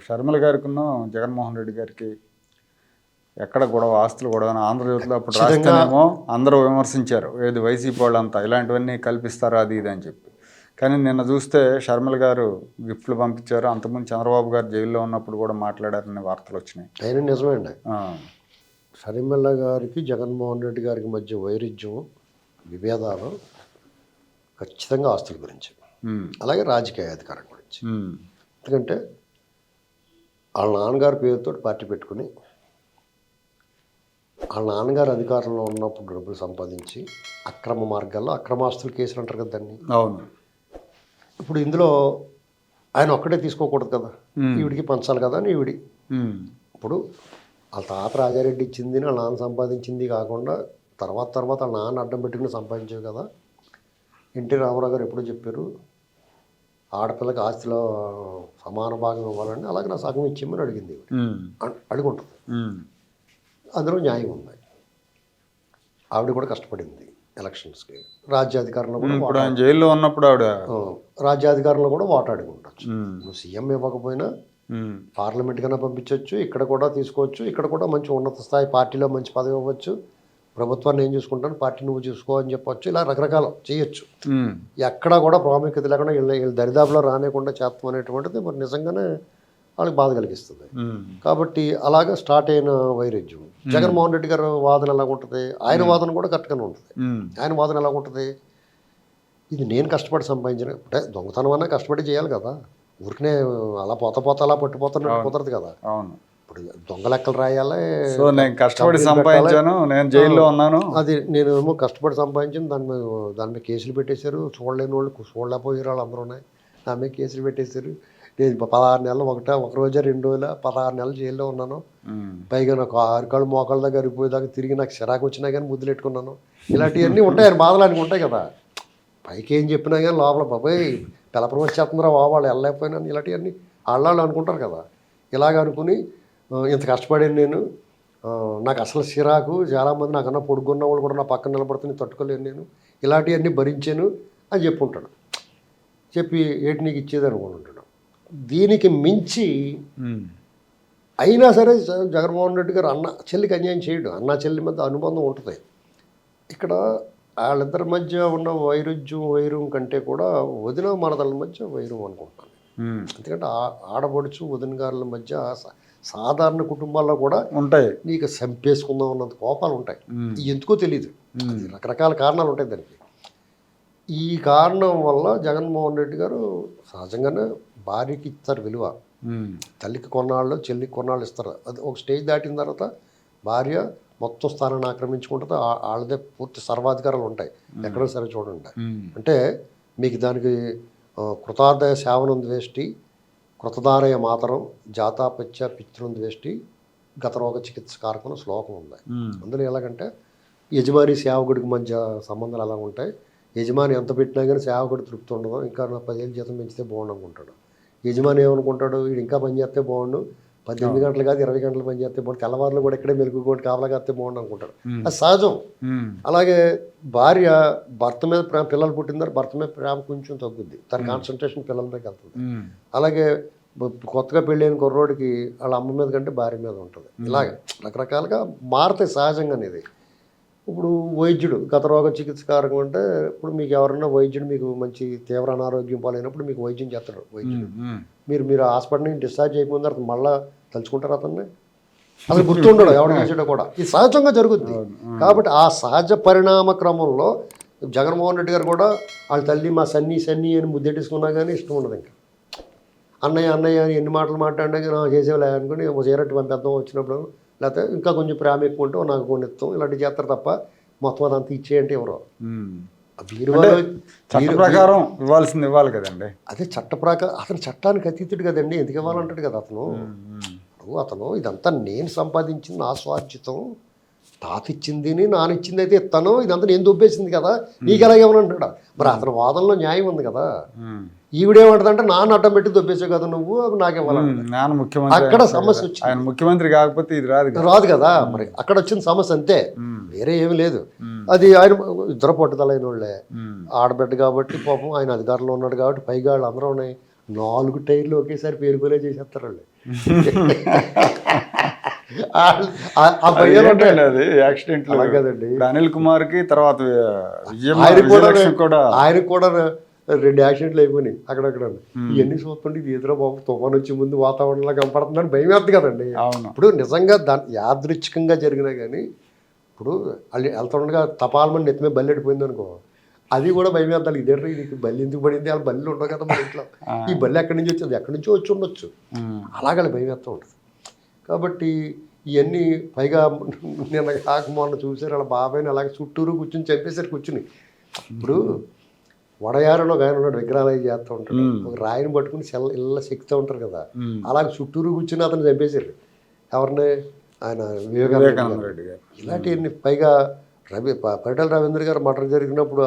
షర్మిల గారికిను జగన్మోహన్ రెడ్డి గారికి ఎక్కడ గొడవ, ఆస్తులు గొడవ ఆంధ్రజ్యోతిలో అప్పుడు రాస్తేనేమో అందరూ విమర్శించారు, ఏది వైసీపీ వాళ్ళంతా ఇలాంటివన్నీ కల్పిస్తారు అది ఇది అని చెప్పి. కానీ నిన్న చూస్తే షర్మిల గారు గిఫ్ట్లు పంపించారు. అంతకుముందు చంద్రబాబు గారు జైల్లో ఉన్నప్పుడు కూడా మాట్లాడారని వార్తలు వచ్చినాయి. అయినా నిజమేండి. షర్మిల గారికి జగన్మోహన్ రెడ్డి గారికి మధ్య వైరుధ్యం, విభేదాలు ఖచ్చితంగా ఆస్తుల గురించి, అలాగే రాజకీయ అధికారం గురించి. ఎందుకంటే వాళ్ళ నాన్నగారి పేరుతో పార్టీ పెట్టుకుని వాళ్ళ నాన్నగారు అధికారంలో ఉన్నప్పుడు డబ్బులు సంపాదించి అక్రమ మార్గాల్లో అక్రమాస్తులు కేసులు అంటారు కదా దాన్ని. అవును. ఇప్పుడు ఇందులో ఆయన ఒక్కడే తీసుకోకూడదు కదా, ఈవిడికి పంచాలి కదా అని ఈవిడి. ఇప్పుడు వాళ్ళ తాత రాజారెడ్డి ఇచ్చింది వాళ్ళ నాన్న సంపాదించింది కాకుండా తర్వాత వాళ్ళ నాన్న అడ్డం పెట్టుకుని సంపాదించేవి కదా. ఎన్టీ రామారావు గారు ఎప్పుడూ చెప్పారు, ఆడపిల్లకి ఆస్తిలో సమాన భాగం ఇవ్వాలని, అలాగే నా సగం ఇచ్చేమని అడిగింది, అడుగుంటుంది. అందులో న్యాయం ఉంది. ఆవిడ కూడా కష్టపడింది ఎలక్షన్స్కి, రాజ్యాధికారంలో కూడా జైల్లో ఉన్నప్పుడు ఆవిడ రాజ్యాధికారంలో కూడా ఓటు అడిగి ఉండొచ్చు. నువ్వు సీఎం ఇవ్వకపోయినా పార్లమెంట్ కన్నా పంపించవచ్చు, ఇక్కడ కూడా తీసుకోవచ్చు, ఇక్కడ కూడా మంచి ఉన్నత స్థాయి పార్టీలో మంచి పదవి ఇవ్వచ్చు, ప్రభుత్వాన్ని ఏం చూసుకుంటాను పార్టీ నువ్వు చూసుకో అని చెప్పొచ్చు, ఇలా రకరకాలు చేయొచ్చు. ఎక్కడా కూడా ప్రాముఖ్యత లేకుండా వీళ్ళ దరిదాపులో రానియకుండా చేస్తాం అనేటువంటిది మరి నిజంగానే వాళ్ళకి బాధ కలిగిస్తుంది. కాబట్టి అలాగే స్టార్ట్ అయిన వైరుధ్యం. జగన్మోహన్ రెడ్డి గారు వాదన ఎలా ఉంటుంది, ఆయన వాదన కూడా కరెక్ట్గానే ఉంటుంది. ఆయన వాదన ఎలా ఉంటుంది, ఇది నేను కష్టపడి సంపాదించిన, అంటే దొంగతనం అన్నా కష్టపడి చేయాలి కదా, ఊరికనే అలా పోత అలా పట్టుపోతున్నట్టు కుదరదు కదా. ఇప్పుడు దొంగ లెక్కలు రాయాలి, కష్టపడి సంపాదించాను, నేను జైల్లో ఉన్నాను, అది నేనేమో కష్టపడి సంపాదించాను, దాని మీద కేసులు పెట్టేశారు, చూడలేని వాళ్ళు చూడలేకపోయారు, వాళ్ళు అందరూ ఉన్నాయి, నా మీద కేసులు పెట్టేశారు. నేను 16 నెలలు ఒక రోజా 2 రోజుల 16 నెలలు జైల్లో ఉన్నాను, పైగా నాకు ఆరుకాళ్ళు మోకాళ్ళ దగ్గర అరిపోయేదాకా తిరిగి నాకు చిరాకు వచ్చినా కానీ ముద్దులు పెట్టుకున్నాను, ఇలాంటివన్నీ ఉంటాయి. ఆయన బాధలు ఆయనకు ఉంటాయి కదా. పైకి ఏం చెప్పినా కానీ లోపల బాబాయ్ పిలపరం వచ్చేస్తుందిరా వాళ్ళు వెళ్ళలేకపోయినా, ఇలాంటివన్నీ వాళ్ళు అనుకుంటారు కదా. ఇలాగ అనుకుని ఇంత కష్టపడాను నేను, నాకు అసలు చిరాకు, చాలామంది నాకన్నా పొడుగున్న వాళ్ళు కూడా నా పక్కన నిలబడుతుంది తట్టుకోలేను నేను, ఇలాంటివన్నీ భరించాను అని చెప్పుంటాడు. చెప్పి ఏటి నీకు ఇచ్చేది అనుకుంటుంటాడు. దీనికి మించి అయినా సరే జగన్మోహన్ రెడ్డి గారు అన్న చెల్లికి అన్యాయం చేయడు, అన్న చెల్లి మధ్య అనుబంధం ఉంటుంది. ఇక్కడ వాళ్ళిద్దరి మధ్య ఉన్న వైరం కంటే కూడా వదిన మరదల మధ్య వైరం అనుకుంటున్నాను. ఎందుకంటే ఆడపడుచు వదిన గారుల మధ్య సాధారణ కుటుంబాల్లో కూడా ఉంటాయి, నీకు చంపేసుకుందాం ఉన్నంత కోపాలు ఉంటాయి. ఎందుకో తెలియదు, రకరకాల కారణాలు ఉంటాయి దానికి. ఈ కారణం వల్ల జగన్మోహన్ రెడ్డి గారు సహజంగానే భార్యకి ఇస్తారు విలువ, తల్లికి కొన్నాళ్ళు చెల్లికి కొన్నాళ్ళు ఇస్తారు. అది ఒక స్టేజ్ దాటిన తర్వాత భార్య మొత్తం స్థానాన్ని ఆక్రమించుకుంటుంది, వాళ్ళదే పూర్తి సర్వాధికారాలు ఉంటాయి. ఎక్కడో సరే చూడండి, అంటే మీకు దానికి కృతార్థయ సేవనం ద్వేష్టి, కృతధారయ మాతరం, జాతాపత్య పితృం ద్వేష్టి, గతరోగ చికిత్స కారకం శ్లోకం ఉంది. అందులో ఎలాగంటే యజమాని సేవకుడికి మధ్య సంబంధాలు ఎలా ఉంటాయి, యజమాని ఎంత పెట్టినా కానీ సేవకుడు తృప్తి ఉండదు, ఇంకా నా 10 ఏళ్ళు జీతం పెంచితే బాగుండు అనుకుంటాడు. యజమాని ఏమనుకుంటాడు, వీడు ఇంకా పని చేస్తే బాగుండు, 18 గంటలు కాదు 20 గంటలు పని చేస్తే బాగుండు, తెల్లవారులు కూడా ఇక్కడే మెలుగుకోటి కాపలా కాస్తే బాగుండు అనుకుంటాడు. అది సహజం. అలాగే భార్య భర్త మీద ప్రేమ, పిల్లలు పుట్టిన తర్వాత భర్త మీద ప్రేమ కొంచెం తగ్గుద్ది, తన కాన్సన్ట్రేషన్ పిల్లల మీద వెళ్తుంది. అలాగే కొత్తగా పెళ్ళైన కుర్రోడికి వాళ్ళ అమ్మ మీద కంటే భార్య మీద ఉంటుంది. ఇలాగే రకరకాలుగా మారుతాయి సహజంగా అనేది. ఇప్పుడు వైద్యుడు గతరోగ చికిత్స కారకం అంటే, ఇప్పుడు మీకు ఎవరన్నా వైద్యుడు మీకు మంచి తీవ్ర అనారోగ్యం పాలైనప్పుడు మీకు వైద్యం చేస్తాడు వైద్యుడు, మీరు హాస్పిటల్ నుంచి డిశ్చార్జ్ అయిపోయిన తర్వాత మళ్ళీ తలుచుకుంటారు అతన్ని, అసలు గుర్తుండడు ఎవరు చేసాడో కూడా. ఇది సహజంగా జరుగుద్ది. కాబట్టి ఆ సహజ పరిణామ క్రమంలో జగన్మోహన్ రెడ్డి గారు కూడా వాళ్ళ తల్లి మా సన్నీ అని ముద్దెట్టేసుకున్నా కానీ ఇష్టం ఉండదు. ఇంకా అన్నయ్య అని ఎన్ని మాటలు మాట్లాడినా కానీ చేసేవాళ్ళు అనుకుని సిగరెట్ పంపేద్దాం వచ్చినప్పుడు, లేకపోతే ఇంకా కొంచెం ప్రేమ ఎక్కువ ఉంటే నాకు కొన్ని ఇస్తాం, ఇలాంటివి చేస్తారు తప్ప మొత్తం అదంతా ఇచ్చేయంటే ఎవరో. ప్రకారం ఇవ్వాల్సింది ఇవ్వాలి కదండి. అదే చట్ట ప్రకారం అతను చట్టానికి అతీతుడు కదండి, ఎందుకు ఇవ్వాలంటాడు కదా అతను ఇదంతా నేను సంపాదించింది నా స్వార్జితం, తాత ఇచ్చింది నానిచ్చింది అయితే ఇస్తాను, ఇదంతా నేను దొబ్బేసింది కదా, నీకు ఎలాగేమని అంటాడు. మరి అతని వాదనలో న్యాయం ఉంది కదా. ఈవిడేమంటదంటే నాన్న అడ్డం పెట్టి దొబ్బేసావు కదా నువ్వు, నాకేమన్నా అక్కడ సమస్య వచ్చింది. ఆయన ముఖ్యమంత్రి కాకపోతే ఇది రాదు కదా. మరి అక్కడ వచ్చిన సమస్య అంతే, వేరే ఏమి లేదు. అది ఆయన ఇద్దరు పట్టుదలైన వాళ్ళే, ఆడబిడ్డ కాబట్టి పాపం ఆయన అధికారంలో ఉన్నాడు కాబట్టి పైగా వాళ్ళు అందరూ ఉన్నాయి 4 టైర్లు ఒకేసారి పేరుకోలే చేసేస్తారు వాళ్ళు. ఆ భయాలు ఉంటాయి. అది యాక్సిడెంట్ అలా కదండి. అనిల్ కుమార్ కి తర్వాత ఆయనకు కూడా ఆయనకు కూడా 2 యాక్సిడెంట్లు అయిపోయినాయి అక్కడక్కడ. ఇవన్నీ చూస్తుంటే ఇది ఎదురా బాబు తుఫాన్ వచ్చే ముందు వాతావరణంలో కనపడుతుందని భయం వేస్తుంది కదండి. అవును. ఇప్పుడు నిజంగా యాదృచ్ఛికంగా జరిగినా కానీ ఇప్పుడు వాళ్ళు వెళ్తుండగా తపాలమని నెత్తిమే బల్లి అడిపోయింది అనుకో, అది కూడా భయం వేద్దాలి. ఇదేంటి ఇది బల్లి ఎందుకు పడింది, వాళ్ళ బల్లి ఉండవు కదా మన ఇంట్లో, ఈ బల్లి ఎక్కడి నుంచి వచ్చింది, ఎక్కడి నుంచో వచ్చి ఉండొచ్చు, అలాగే భయం వేస్తూ ఉంటుంది. కాబట్టి ఇవన్నీ పైగా నిన్న కాక మొన్న చూసారు వాళ్ళ బాబాయ్ని అలాగే చుట్టూరు కూర్చుని చంపేసరికి కూర్చుని. ఇప్పుడు వడయారని ఒక ఆయన ఉన్నాడు, విగ్రహాలు అవి చేస్తూ ఉంటాడు, ఒక రాయిని పట్టుకుని ఇళ్ళ చెక్తూ ఉంటారు కదా, అలాగే చుట్టూరు కూర్చుని అతను చంపేశారు. ఎవరిని? ఆయన వివేకానంద రెడ్డి గారు. ఇలాంటివన్నీ పైగా పరిటాల రవీంద్ర గారు మర్డర్ జరిగినప్పుడు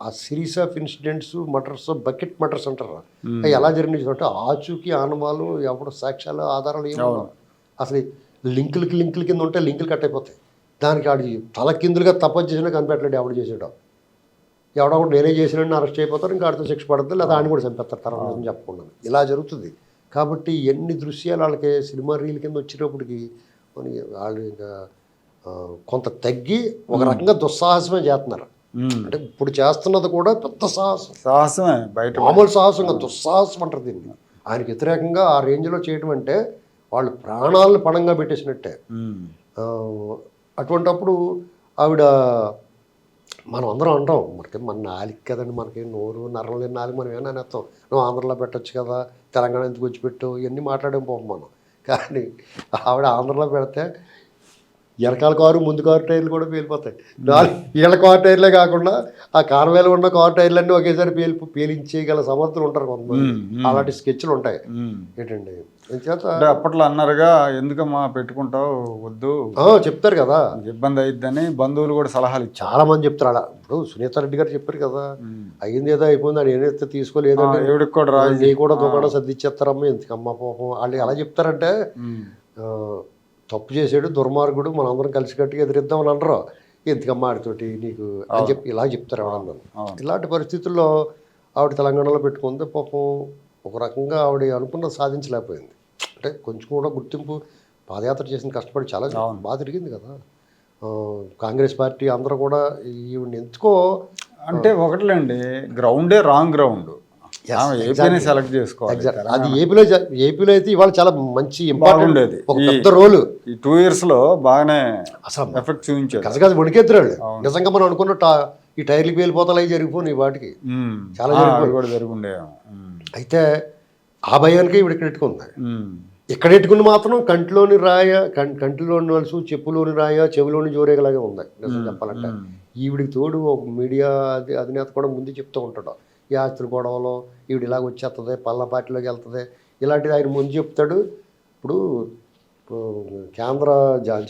ఆ series of incidents murders, bucket murders అంటారు, అవి ఎలా జరిగినాయి అంటే ఆచూకీ ఆనవాలు ఎవడు సాక్ష్యాలు ఆధారాలు ఏమో అసలు లింకుల కింద ఉంటే లింకులు కట్ అయిపోతాయి. దానికి ఆడి తల కిందులుగా తపస్సు చేసినా కనిపెట్టలేడు ఎవడు చేసాడు. ఎవడో కూడా నేనే చేసినట్టు అరెస్ట్ అయిపోతారు, ఇంకా ఆడితో శిక్ష పడుతుంది, లేదా ఆయన కూడా చంపేస్తారు తర్వాత చెప్పకుండా. ఇలా జరుగుతుంది. కాబట్టి ఎన్ని దృశ్యాలు వాళ్ళకి సినిమా రీల్ కింద వచ్చేటప్పటికి మనకి వాళ్ళు ఇంకా కొంత తగ్గి ఒక రకంగా దుస్సాహసమే చేస్తున్నారు. అంటే ఇప్పుడు చేస్తున్నది కూడా పెద్ద సాహసమే, బయట మామూలు సాహసంగా దుస్సాహసం అంటారు దీన్ని. ఆయనకి వ్యతిరేకంగా ఆ రేంజ్లో చేయడం అంటే వాళ్ళు ప్రాణాలను పణంగా పెట్టేసినట్టే. అటువంటప్పుడు ఆవిడ మనం అందరం అంటాం, మనకి మన నాలుగు కదండి, మనకి నోరు నరం లేని నాలుగు, మనం ఏమైనా అనేస్తాం, నువ్వు ఆంధ్రలో పెట్టచ్చు కదా, తెలంగాణ ఎందుకు వచ్చి పెట్టు, ఇవన్నీ మాట్లాడడం పోం మనం. కానీ ఆవిడ ఆంధ్రలో పెడితే వెనకాల కారు ముందు కారు టైర్లు కూడా పేలిపోతాయి. వీళ్ళ కారు టైర్లే కాకుండా ఆ కారువేలు ఉన్న కారు టైర్లన్నీ ఒకేసారి పేలించేయగల సమర్థులు ఉంటారు కొంతమంది. అలాంటి స్కెచ్లు ఉంటాయి. ఏంటండి అప్పట్లో అన్నారుగా, ఎందుకమ్మా పెట్టుకుంటావు, వద్దు చెప్తారు కదా, ఇబ్బంది అయిద్దని బంధువులు కూడా సలహాలు ఇచ్చారు. చాలా మంది చెప్తారు అలా. ఇప్పుడు సునీత రెడ్డి గారు చెప్పారు కదా, అయ్యింది ఏదో అయిపోయింది, అని ఏదైతే తీసుకోలేదంటే ఎవడికి కూడా రాజు నీ కూడా దుకాణం సర్దిచ్చేస్తారమ్మా, ఎందుకమ్మా పాపం. వాళ్ళు ఎలా చెప్తారంటే తప్పు చేసాడు, దుర్మార్గుడు, మనం అందరం కలిసికట్టుగా ఎదిరిద్దామని అనరు, ఎందుకమ్మా ఆడితోటి నీకు అని చెప్పి ఇలా చెప్తారు ఎవరన్నా. ఇలాంటి పరిస్థితుల్లో ఆవిడ తెలంగాణలో పెట్టుకుంది. పాపం ఒక రకంగా ఆవిడ అనుకున్నది సాధించలేకపోయింది. అంటే కొంచెం కూడా గుర్తింపు, పాదయాత్ర చేసిన కష్టపడి చాలా బాగా తిరిగింది కదా కాంగ్రెస్ పార్టీ అందరూ కూడా. ఈవిడ్ని ఎందుకో అంటే ఒకటిలేండి, గ్రౌండే రాంగ్ గ్రౌండ్, ఏపీని సెలెక్ట్ చేసుకోవాలి. అది ఏపీలో అయితే ఇవాళ చాలా మంచి ఇంపార్టెంట్, ఒక పెద్ద రోల్ ఈ 2 years లో బాగానే అసలు ఎఫెక్ట్ చూపించారు. కసగా వణికెత్తురాళ్ళు. నిజంగా మనం అనుకున్న ఈ టైర్లు పేలిపోతాలు అవి జరిగిపోయి వాటికి చాలా కూడా జరుగుండే. అయితే ఆ భయానికి ఇవిడ ఇక్కడ ఎట్టుకుంది. ఇక్కడ ఎట్టుకుని మాత్రం కంటిలోని రాయ, కంటిలోని వలసు, చెప్పులోని రాయ, చెవిలోని జోరేగలాగా ఉంది నిజం చెప్పాలంటే. ఈవిడికి తోడు ఒక మీడియా అధినేత కూడా ముందు చెప్తూ ఉంటాడు, ఈ ఆస్తుల గొడవలో ఈవిడ ఇలాగ వచ్చేస్తుంది, పల్లా పార్టీలోకి వెళ్తుంది, ఇలాంటిది ఆయన ముందు చెప్తాడు. ఇప్పుడు కేంద్ర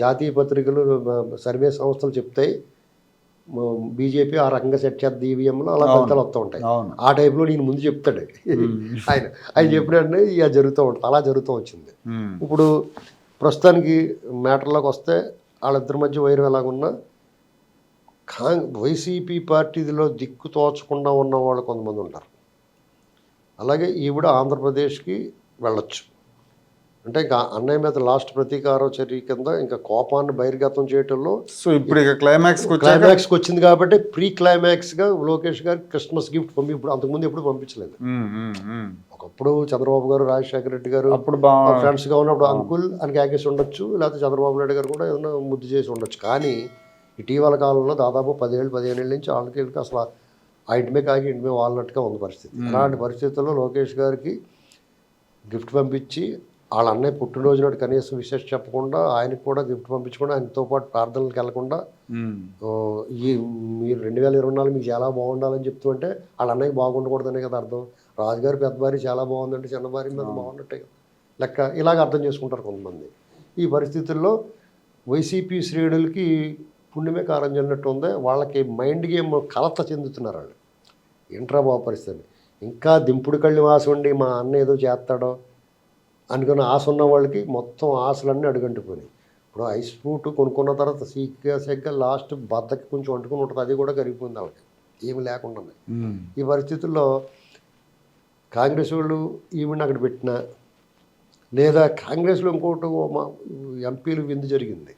జాతీయ పత్రికలు, సర్వే సంస్థలు చెప్తాయి బీజేపీ ఆ రకంగా సెట్ చేద్ది ఈవీఎంలో, అలా ఫలితాలు వస్తూ ఉంటాయి. ఆ టైప్లో నేను ముందు చెప్తాడు ఆయన చెప్పినట్టు ఇక జరుగుతూ ఉంటుంది. అలా జరుగుతూ వచ్చింది. ఇప్పుడు ప్రస్తుతానికి మ్యాటర్లోకి వస్తే వాళ్ళిద్దరి మధ్య వైరం ఎలాగున్నా వైసీపీ పార్టీలో దిక్కు తోచకుండా ఉన్న వాళ్ళు కొంతమంది ఉంటారు. అలాగే ఈవిడ ఆంధ్రప్రదేశ్కి వెళ్ళొచ్చు అంటే ఇంకా అన్నయ్య మీద లాస్ట్ ప్రతీకార చర్య కింద ఇంకా కోపాన్ని బహిర్గతం చేయటంలో. సో ఇప్పుడు ఇక క్లైమాక్స్కి వచ్చింది కాబట్టి ప్రీ క్లైమాక్స్గా లోకేష్ గారు క్రిస్మస్ గిఫ్ట్ ఇప్పుడు అంతకుముందు ఎప్పుడు పంపించలేదు. ఒకప్పుడు చంద్రబాబు గారు, రాజశేఖర రెడ్డి గారు అప్పుడు ఫ్రెండ్స్గా ఉన్నప్పుడు అంకుల్ అని క్యాకేసి ఉండొచ్చు, లేకపోతే చంద్రబాబు నాయుడు గారు కూడా ఏదైనా ముద్దు చేసి ఉండొచ్చు. కానీ ఇటీవల కాలంలో దాదాపు 10-15 ఏళ్ళ నుంచి వాళ్ళకి అసలు ఆ ఇంటిమే కాకి ఇంటిమే వాళ్ళనట్టుగా ఉంది పరిస్థితి. అలాంటి పరిస్థితుల్లో లోకేష్ గారికి గిఫ్ట్ పంపించి వాళ్ళ అన్నయ్య పుట్టినరోజు నాడు కనీసం విశేష చెప్పకుండా ఆయనకు కూడా గిఫ్ట్ పంపించకుండా, ఆయనతో పాటు ప్రార్థనలకు వెళ్లకుండా ఈ మీరు 2024 మీకు చాలా బాగుండాలని చెప్తూ అంటే వాళ్ళ అన్నయ్యకి బాగుండకూడదనే కదా అర్థం. రాజుగారి పెద్ద భార్య చాలా బాగుందంటే చిన్న భార్య మీద బాగున్నట్టే లెక్క. ఇలాగ అర్థం చేసుకుంటారు కొంతమంది. ఈ పరిస్థితుల్లో వైసీపీ శ్రేణులకి పుణ్యమే కారం చెందినట్టు ఉంది. వాళ్ళకి మైండ్ గేమ్ కలత చెందుతున్నారు వాళ్ళు. ఏంట్రా బాబు పరిస్థితి, ఇంకా దింపుడు కళ్ళు ఆశ ఉండి మా అన్న ఏదో చేస్తాడో అనుకున్న ఆశ ఉన్న వాళ్ళకి మొత్తం ఆశలన్నీ అడుగంటుపోయినాయి. ఇప్పుడు ఐస్ ఫ్రూట్ కొనుక్కున్న తర్వాత సీగ్గా లాస్ట్ బద్దకి కొంచెం వండుకుని ఉంటుంది, అది కూడా కరిగిపోయింది వాళ్ళకి ఏమి లేకుండా. ఈ పరిస్థితుల్లో కాంగ్రెస్ వాళ్ళు ఈవిని అక్కడ పెట్టినా లేదా కాంగ్రెస్లో ఇంకోటి ఎంపీలు విందు జరిగింది.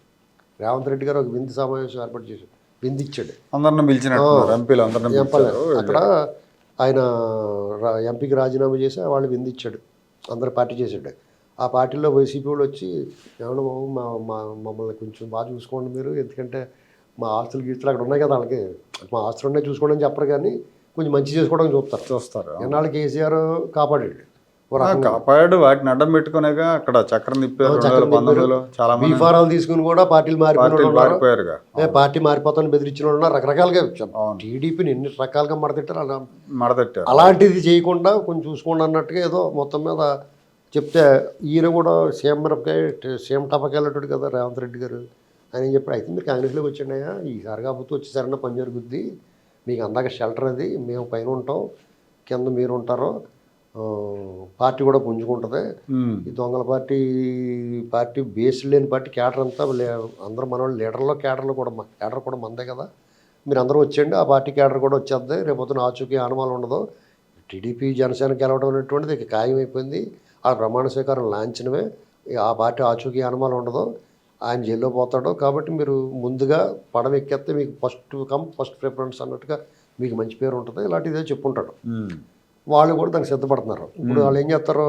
రేవంత్ రెడ్డి గారు ఒక విందు సమావేశం ఏర్పాటు చేశారు, విందు ఇచ్చాడు అందరిని పిలిచినట్టు ఎంపీలు అందరిని అక్కడ. ఆయన ఎంపీకి రాజీనామా చేసి వాళ్ళు విందు ఇచ్చాడు, అందరు పార్టీ చేశాడు. ఆ పార్టీలో వైసీపీ వాళ్ళు వచ్చి ఏమన్నా బాబు మమ్మల్ని కొంచెం బాగా చూసుకోండి మీరు, ఎందుకంటే మా ఆస్తులు గీస్తులు అక్కడ ఉన్నాయి కదా, వాళ్ళకి మా ఆస్తులు ఉన్నాయి చూసుకోండి అని చెప్పరు, కానీ కొంచెం మంచి చేసుకోవడానికి చూస్తారు. ఎన్నాళ్ళు కేసీఆర్ కాపాడాడు, కాపాడు, వాటిని అడ్డం పెట్టుకునేగా అక్కడ చక్రం తిప్పారు. 2019లో చాలా మంది బీఫారాలు తీసుకుని కూడా పార్టీలు మారిపోయారుగా, పార్టీ మారిపోతాను బెదిరించిన వాళ్ళు రకరకాలుగా టీడీపీని ఎన్ని రకాలుగా మడతెట్టారు. అలాంటిది చేయకుండా కొంచెం చూసుకోండి అన్నట్టుగా ఏదో మొత్తం మీద చెప్తే, ఈయన కూడా సీఎం టపకెళ్ళటాడు కదా రేవంత్ రెడ్డి గారు. ఆయన ఏం చెప్పాడు, అయితే మీరు కాంగ్రెస్లోకి వచ్చాడయ్యా, ఈసారి కాకపోతే వచ్చేసారన్న పని జరుగుద్ది, మీకు అందాక షెల్టర్ అది, మేము పైన ఉంటాం, కింద మీరు ఉంటారు, పార్టీ కూడా పుంజుకుంటుంది. ఈ దొంగల పార్టీ బేస్ లేని పార్టీ క్యాడర్ అంతా అందరూ మన వాళ్ళు క్యాడర్ కూడా మందే కదా, మీరు అందరూ వచ్చేయండి, ఆ పార్టీ క్యాడర్ కూడా వచ్చేద్ది, రేపొద్దున ఆచూకీ ఆనమాలు ఉండదు, టీడీపీ జనసేన గెలవడం అనేటువంటిది ఇక ఖాయమైపోయింది, ఆ ప్రమాణ స్వీకారం లాంఛనమే, ఆ పార్టీ ఆచూకీ ఆనమాలు ఉండదు, ఆయన జైల్లో పోతాడు, కాబట్టి మీరు ముందుగా పడవ ఎక్కేస్తే మీకు ఫస్ట్ ప్రిఫరెన్స్ అన్నట్టుగా మీకు మంచి పేరు ఉంటుంది, ఇలాంటిదే చెప్పుంటాడు. వాళ్ళు కూడా దానికి సిద్ధపడుతున్నారు. ఇప్పుడు వాళ్ళు ఏం చేస్తారు,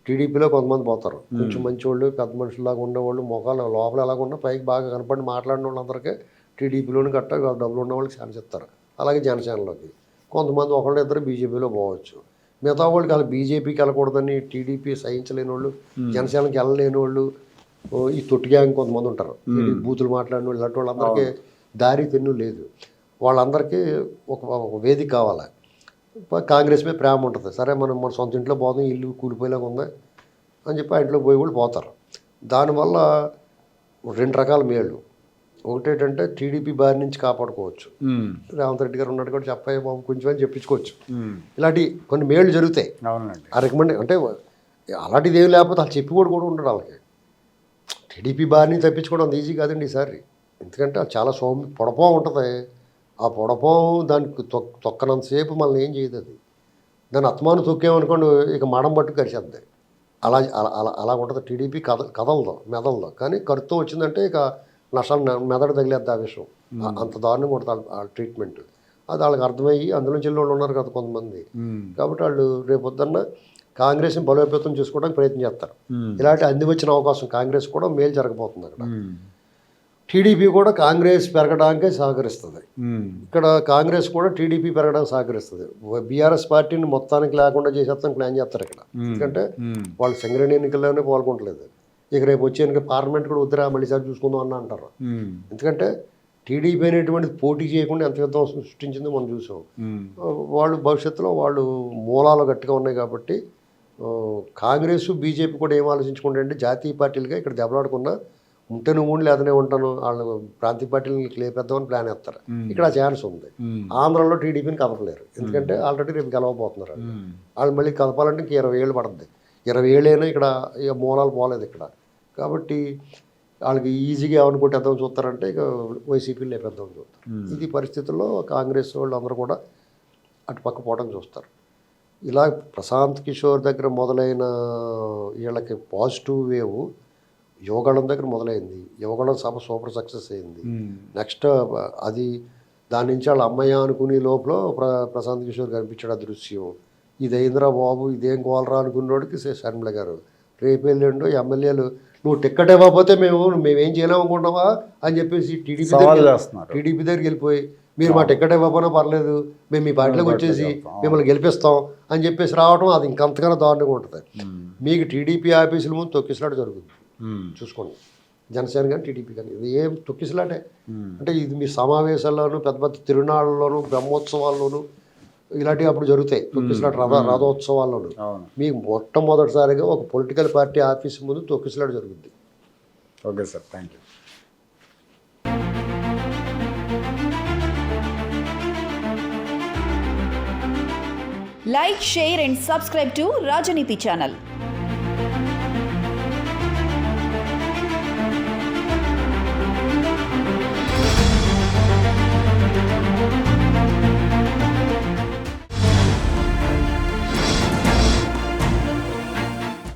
టీడీపీలో కొంతమంది పోతారు, కొంచెం మంచి వాళ్ళు, పెద్ద మనుషులాగా ఉండేవాళ్ళు, మొఖాలు లోపల ఎలాగ ఉన్నా పైకి బాగా కనపడి మాట్లాడిన వాళ్ళందరికీ టీడీపీలోని గట్ట డబ్బులు ఉన్న వాళ్ళకి ఛాన్స్ ఇస్తారు. అలాగే జనసేనలోకి కొంతమంది ఒకళ్ళు ఇద్దరు బీజేపీలో పోవచ్చు, మిగతా వాళ్ళకి అలా బీజేపీకి వెళ్ళకూడదని టీడీపీ సహించలేని వాళ్ళు, జనసేనకి వెళ్ళలేని వాళ్ళు, ఈ తొట్టి గ్యాంగ్ కొంతమంది ఉంటారు, బూతులు మాట్లాడిన వాళ్ళు, ఇలాంటి వాళ్ళందరికీ దారి తెన్ను లేదు. వాళ్ళందరికీ ఒక వేదిక కావాలి. కాంగ్రెస్ మీద ప్రేమ ఉంటుంది, సరే మన సొంత ఇంట్లో పోదాం, ఇల్లు కూలిపోయేలాగా ఉంది అని చెప్పి ఆ ఇంట్లో పోయి కూడా పోతారు. దానివల్ల 2 రకాల మేళ్ళు. ఒకటేంటంటే టీడీపీ బారి నుంచి కాపాడుకోవచ్చు, రేవంత్ రెడ్డి గారు ఉన్నట్టు కూడా చెప్పాయి బాబు కొంచెం అని చెప్పించుకోవచ్చు, ఇలాంటి కొన్ని మేళ్ళు జరుగుతాయి. ఆ రికమెండ్ అంటే అలాంటిది ఏమి లేకపోతే వాళ్ళు చెప్పి కూడా ఉండడు వాళ్ళకి. టీడీపీ బారిని తప్పించుకోవడం అంత ఈజీ కాదండి ఈసారి, ఎందుకంటే అది చాలా పొడపం ఉంటుంది. ఆ పొడపం దానికి తొక్కనంతసేపు మనల్ని ఏం చేయదు, అది దాన్ని అత్మాను తొక్కేమనుకోండి ఇక మడం పట్టు కరిచేద్ది. అలా ఉంటుంది టీడీపీ మెదలదు, కానీ కరుతో వచ్చిందంటే ఇక నష్టాలు మెదడు తగిలేద్ది ఆ విషయం, అంత దారుణంగా ఉంటుంది ఆ ట్రీట్మెంట్. అది వాళ్ళకి అర్థమయ్యి అందులో చెల్లి ఉన్నారు కదా కొంతమంది, కాబట్టి వాళ్ళు రేపొద్దున్న కాంగ్రెస్ని బలోపేతం చేసుకోవడానికి ప్రయత్నం చేస్తారు. ఇలాంటి అందివచ్చిన అవకాశం కాంగ్రెస్ కూడా మేలు జరగబోతుంది. అక్కడ టీడీపీ కూడా కాంగ్రెస్ పెరగడానికే సహకరిస్తుంది, ఇక్కడ కాంగ్రెస్ కూడా టీడీపీ పెరగడానికి సహకరిస్తుంది. బీఆర్ఎస్ పార్టీని మొత్తానికి లేకుండా చేసేస్తాను ప్లాన్ చేస్తారు ఇక్కడ, ఎందుకంటే వాళ్ళు సింగరేణి ఎన్నికల్లోనే పాల్గొనట్లేదు. ఇక రేపు వచ్చే ఎన్నిక పార్లమెంట్ కూడా వద్దురా మళ్ళీసారి చూసుకుందాం అని అంటారు, ఎందుకంటే టీడీపీ అనేటువంటిది పోటీ చేయకుండా ఎంత యుద్ధం సృష్టించిందో మనం చూసాం. వాళ్ళు భవిష్యత్తులో వాళ్ళు మూలాలు గట్టిగా ఉన్నాయి కాబట్టి కాంగ్రెస్ బీజేపీ కూడా ఏం ఆలోచించుకుంటే అంటే జాతీయ పార్టీలుగా ఇక్కడ దెబ్బలాడుకున్నా ఉంటే నువ్వు లేదనే ఉంటాను, వాళ్ళు ప్రాంతీయ పార్టీలను లేపేద్దామని ప్లాన్ వేస్తారు. ఇక్కడ ఆ ఛాన్స్ ఉంది. ఆంధ్రాలో టీడీపీని కదపలేరు, ఎందుకంటే ఆల్రెడీ రేపు గెలవబోతున్నారు వాళ్ళు మళ్ళీ కదపాలంటే ఇంక 20 ఏళ్ళు పడుతుంది. 20 ఏళ్ళైనా ఇక్కడ ఇక మూలాలు పోలేదు ఇక్కడ, కాబట్టి వాళ్ళకి ఈజీగా ఎవరిని కొట్టేద్దాం చూస్తారంటే ఇక వైసీపీని లేపేద్దాం చూస్తారు. ఇది పరిస్థితుల్లో కాంగ్రెస్ వాళ్ళు అందరూ కూడా అటు పక్క పోవడం చూస్తారు. ఇలా ప్రశాంత్ కిషోర్ దగ్గర మొదలైన వీళ్ళకి పాజిటివ్ వేవ్ యువగళం దగ్గర మొదలైంది. యువగళం సభ సూపర్ సక్సెస్ అయింది. నెక్స్ట్ అది దాని నుంచి వాళ్ళ అమ్మయ్య అనుకునే లోపల ప్రశాంత్ కిషోర్ కనిపించాడు ఆ దృశ్యం. ఇది అయిందిరా బాబు, ఇదేం కోలరా అనుకున్నోడికి శర్మిల గారు రేపు వెళ్ళండు ఎమ్మెల్యేలు నువ్వు టిక్కెట్ ఇవ్వకపోతే మేమేం చేయలేమనుకుంటావా అని చెప్పేసి టీడీపీ దగ్గరికి వెళ్ళిపోయి మీరు మా టిక్కెట్ ఇవ్వకపోయినా పర్లేదు, మేము మీ పార్టీలోకి వచ్చేసి మిమ్మల్ని గెలిపిస్తాం అని చెప్పేసి రావడం అది ఇంకంతకన్నా దారుణంగా ఉంటుంది. మీకు టీడీపీ ఆఫీసుల ముందు తొక్కిసలాట జరుగుతుంది, చూసుకోండి. జనసేన కానీ టీడీపీ కానీ ఇది ఏం తొక్కిసలాటే అంటే ఇది మీ సమావేశాల్లోనూ పెద్ద పెద్ద తిరునాళ్ళలోనూ బ్రహ్మోత్సవాల్లోనూ ఇలాంటివి అప్పుడు జరుగుతాయి. తొక్కిసలాట రథోత్సవాల్లోనూ మీకు మొట్టమొదటిసారిగా ఒక పొలిటికల్ పార్టీ ఆఫీస్ ముందు తొక్కిసలాట జరుగుద్ది. Okay sir, thank you. Like, share and subscribe to Rajaniti channel.